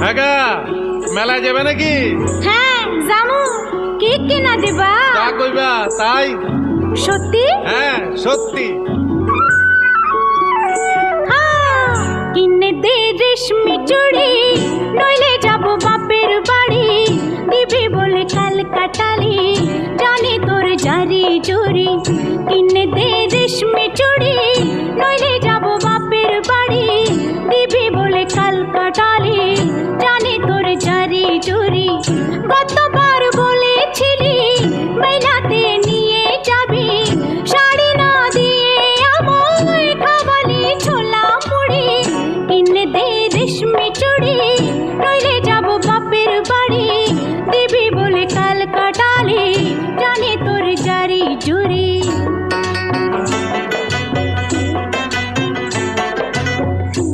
আগা মেলা যাবে নাকি? হ্যাঁ জামু। কি কিনা দিবা? তা কইবা তাই। সত্যি? হ্যাঁ সত্যি। কিনে দে রেশমি চুড়ি, নইলে যাব বাপের বাড়ি। দিবি বলে কাল কাটালি, জানি তোর জারি জুরি। কিনে দে রেশমি চুড়ি, নইলে যাব বাপের বাড়ি। দিবি